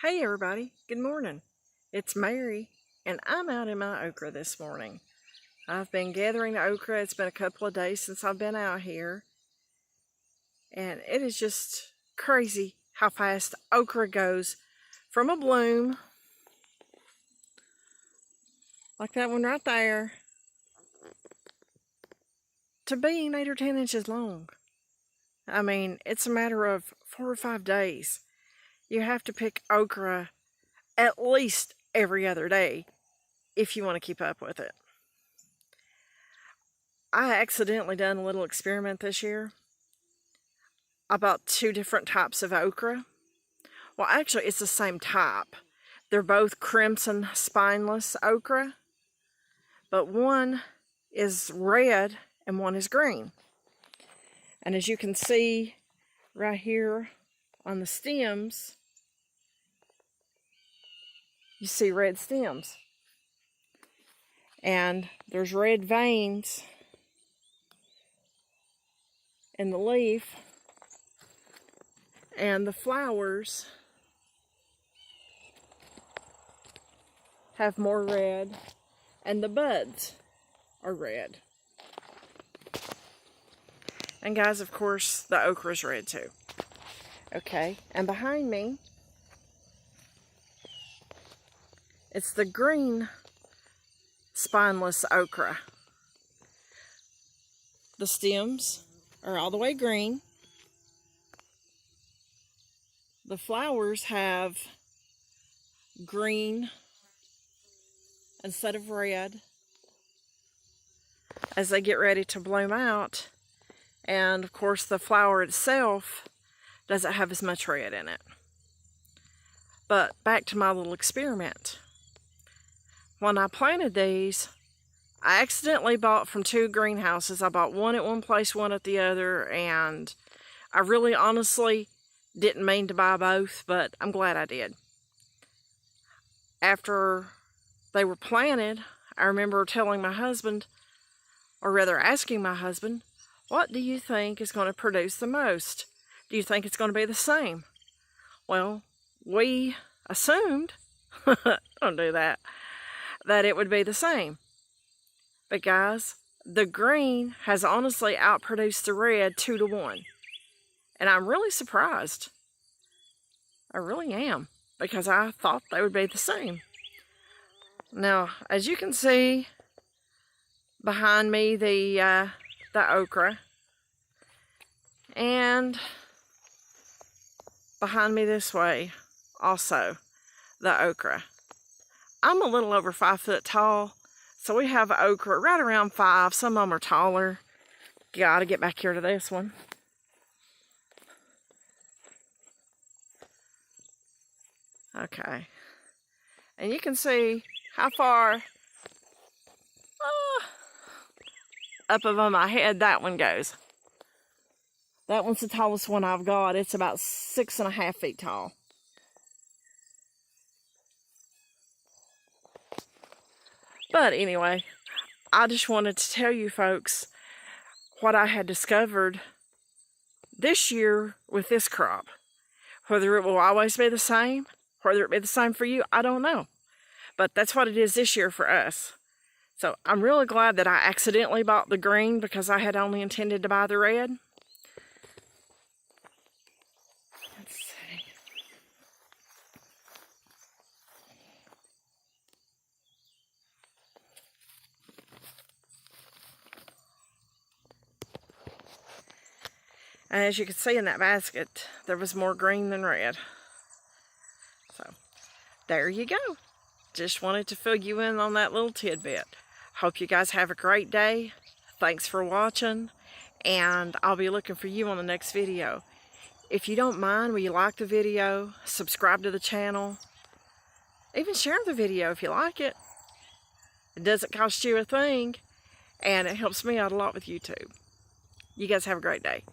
Hey everybody, good morning. It's Mary and I'm out in my okra this morning. I've been gathering okra. It's been a couple of days since I've been out here. And it is just crazy how fast okra goes from a bloom, like that one right there, to being 8 or 10 inches long. I mean, it's a matter of 4 or 5 days. You have to pick okra at least every other day if you want to keep up with it. I accidentally done a little experiment this year. I bought 2 different types of okra. Well, actually, it's the same type. They're both crimson spineless okra, but one is red and one is green. And as you can see right here on the stems, you see red stems. And there's red veins in the leaf, and the flowers have more red, and the buds are red. And guys, of course, the okra is red too. Okay, and behind me, it's the green spineless okra. The stems are all the way green. The flowers have green instead of red as they get ready to bloom out. And of course, the flower itself doesn't have as much red in it. But back to my little experiment. When I planted these, I accidentally bought from 2 greenhouses. I bought one at one place, one at the other, and I really honestly didn't mean to buy both, but I'm glad I did. After they were planted, I remember telling my husband, or rather asking my husband, what do you think is going to produce the most? Do you think it's going to be the same? Well, we assumed, don't do that it would be the same. But guys, the green has honestly outproduced the red 2 to 1. And I'm really surprised. I really am, because I thought they would be the same. Now, as you can see behind me, the okra, and behind me this way also the okra. I'm a little over 5 foot tall, so we have okra right around 5. Some of them are taller. Gotta get back here to this one. Okay, and you can see how far up above my head that one goes. That one's the tallest one I've got. It's about 6.5 feet tall. But anyway, I just wanted to tell you folks what I had discovered this year with this crop. Whether it will always be the same, whether it be the same for you, I don't know. But that's what it is this year for us. So I'm really glad that I accidentally bought the green, because I had only intended to buy the red. Let's see. And as you can see in that basket, there was more green than red. So there you go. Just wanted to fill you in on that little tidbit. Hope you guys have a great day. Thanks for watching, and I'll be looking for you on the next video. If you don't mind, will you like the video, subscribe to the channel, even share the video if you like it. It doesn't cost you a thing, and it helps me out a lot with YouTube. You guys have a great day.